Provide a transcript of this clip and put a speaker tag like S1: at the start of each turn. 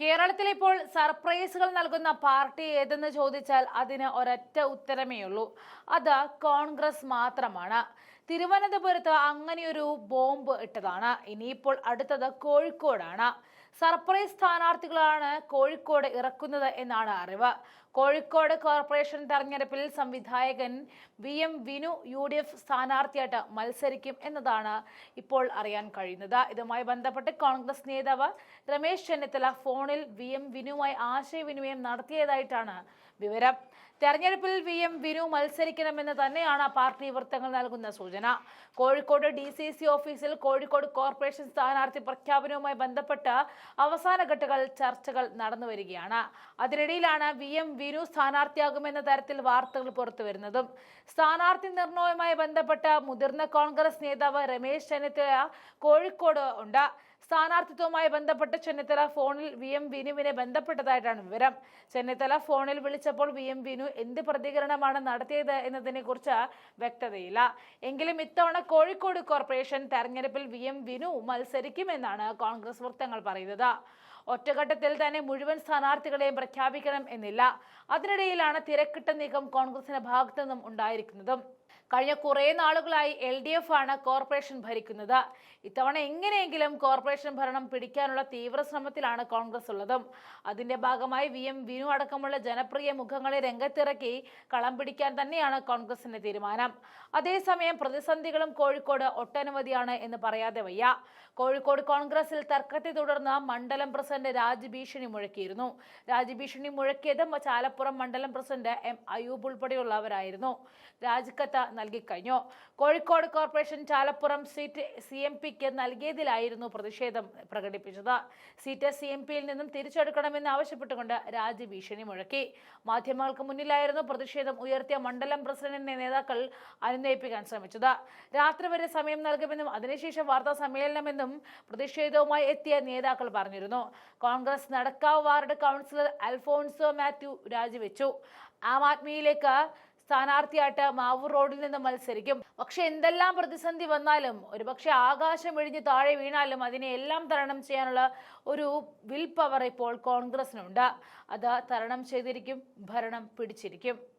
S1: കേരളത്തിൽ ഇപ്പോൾ സർപ്രൈസുകൾ നൽകുന്ന പാർട്ടി ഏതെന്ന് ചോദിച്ചാൽ അതിന് ഒരൊറ്റ ഉത്തരമേ ഉള്ളൂ. അത് കോൺഗ്രസ് മാത്രമാണ്. തിരുവനന്തപുരത്ത് അങ്ങനെയൊരു ബോംബ് ഇട്ടതാണ്. ഇനിയിപ്പോൾ അടുത്തത് കോഴിക്കോടാണ്. സർപ്രൈസ് സ്ഥാനാർത്ഥികളാണ് കോഴിക്കോട് ഇറക്കുന്നത് എന്നാണ് അറിവ്. കോഴിക്കോട് കോർപ്പറേഷൻ തെരഞ്ഞെടുപ്പിൽ സംവിധായകൻ VM വിനു UDF സ്ഥാനാർത്ഥിയായിട്ട് മത്സരിക്കും എന്നതാണ് ഇപ്പോൾ അറിയാൻ കഴിയുന്നത്. ഇതുമായി ബന്ധപ്പെട്ട് കോൺഗ്രസ് നേതാവ് രമേശ് ചെന്നിത്തല ഫോണിൽ VM വിനുവുമായി ആശയവിനിമയം നടത്തിയതായിട്ടാണ് വിവരം. തെരഞ്ഞെടുപ്പിൽ VM വിനു മത്സരിക്കണമെന്ന് തന്നെയാണ് പാർട്ടി വൃത്തങ്ങൾ നൽകുന്ന സൂചന. കോഴിക്കോട് DCC ഓഫീസിൽ കോഴിക്കോട് കോർപ്പറേഷൻ സ്ഥാനാർത്ഥി പ്രഖ്യാപനവുമായി ബന്ധപ്പെട്ട് അവസാനഘട്ട ചർച്ചകൾ നടന്നു വരികയാണ്. അതിനിടയിലാണ് VM വിനു സ്ഥാനാർത്ഥിയാകുമെന്ന തരത്തിൽ വാർത്തകൾ പുറത്തുവരുന്നതും. സ്ഥാനാർത്ഥി നിർണയവുമായി ബന്ധപ്പെട്ട മുതിർന്ന കോൺഗ്രസ് നേതാവ് രമേശ് ചെന്നിത്തല കോഴിക്കോട് ഉണ്ട്. സ്ഥാനാർത്ഥിത്വവുമായി ബന്ധപ്പെട്ട് ചെന്നിത്തല ഫോണിൽ VM വിനുവിനെ ബന്ധപ്പെട്ടതായിട്ടാണ് വിവരം. ചെന്നിത്തല ഫോണിൽ വിളിച്ചപ്പോൾ VM വിനു എന്ത് പ്രതികരണമാണ് നടത്തിയത് എന്നതിനെ കുറിച്ച് വ്യക്തതയില്ല. എങ്കിലും ഇത്തവണ കോഴിക്കോട് കോർപ്പറേഷൻ തെരഞ്ഞെടുപ്പിൽ VM വിനു മത്സരിക്കുമെന്നാണ് കോൺഗ്രസ് വൃത്തങ്ങൾ പറയുന്നത്. ഒറ്റഘട്ടത്തിൽ തന്നെ മുഴുവൻ സ്ഥാനാർത്ഥികളെയും പ്രഖ്യാപിക്കണം എന്നില്ല. അതിനിടയിലാണ് തിരക്കിട്ട നീക്കം കോൺഗ്രസിന്റെ ഭാഗത്തു നിന്നും ഉണ്ടായിരിക്കുന്നതും. കഴിഞ്ഞ കുറേ നാളുകളായി LDF ആണ് കോർപ്പറേഷൻ ഭരിക്കുന്നത്. ഇത്തവണ എങ്ങനെയെങ്കിലും കോർപ്പറേഷൻ ഭരണം പിടിക്കാനുള്ള തീവ്ര ശ്രമത്തിലാണ് കോൺഗ്രസ് ഉള്ളതും. അതിന്റെ ഭാഗമായി VM വിനു അടക്കമുള്ള ജനപ്രിയ മുഖങ്ങളെ രംഗത്തിറക്കി കളം പിടിക്കാൻ തന്നെയാണ് കോൺഗ്രസിന്റെ തീരുമാനം. അതേസമയം പ്രതിസന്ധികളും കോഴിക്കോട് ഒട്ടനവധിയാണ് എന്ന് പറയാതെ വയ്യ. കോഴിക്കോട് കോൺഗ്രസിൽ തർക്കത്തെ തുടർന്ന് മണ്ഡലം പ്രസിഡന്റ് രാജ്യഭീഷണി മുഴക്കിയിരുന്നു. രാജ്യഭീഷണി മുഴക്കിയത് ചാലപ്പുറം മണ്ഡലം പ്രസിഡന്റ് M അയൂബ് ഉൾപ്പെടെയുള്ളവരായിരുന്നു. രാജിക്കത്ത് നൽകിക്കഴിഞ്ഞു. കോഴിക്കോട് കോർപ്പറേഷൻ ചാലപ്പുറം സീറ്റ് CMPക്ക് നൽകിയതിലായിരുന്നു പ്രതിഷേധം പ്രകടിപ്പിച്ചത്. സീറ്റ് CMPയിൽ നിന്നും തിരിച്ചെടുക്കണമെന്ന് ആവശ്യപ്പെട്ടുകൊണ്ട് രാജ്യഭീഷണി മുഴക്കി. മാധ്യമങ്ങൾക്ക് മുന്നിലായിരുന്നു പ്രതിഷേധം ഉയർത്തിയ മണ്ഡലം പ്രസിഡന്റിനെ നേതാക്കൾ അനുനയിപ്പിക്കാൻ ശ്രമിച്ചത്. രാത്രി വരെ സമയം നൽകുമെന്നും അതിനുശേഷം വാർത്താ സമ്മേളനമെന്നും പ്രതിഷേധവുമായി എത്തിയ നേതാക്കൾ പറഞ്ഞിരുന്നു. കോൺഗ്രസ് നടക്കാവ് വാർഡ് കൗൺസിലർ അൽഫോൺസോ മാത്യു രാജിവെച്ചു. ആം ആദ്മിയിലേക്ക് സ്ഥാനാർത്ഥിയായിട്ട് മാവൂർ റോഡിൽ നിന്ന് മത്സരിക്കും. പക്ഷെ എന്തെല്ലാം പ്രതിസന്ധി വന്നാലും, ഒരുപക്ഷെ ആകാശം ഇടിഞ്ഞ് താഴെ വീണാലും അതിനെ എല്ലാം തരണം ചെയ്യാനുള്ള ഒരു വിൽ പവർ ഇപ്പോൾ കോൺഗ്രസിനുണ്ട്. അത് തരണം ചെയ്തിരിക്കും, ഭരണം പിടിച്ചിരിക്കും.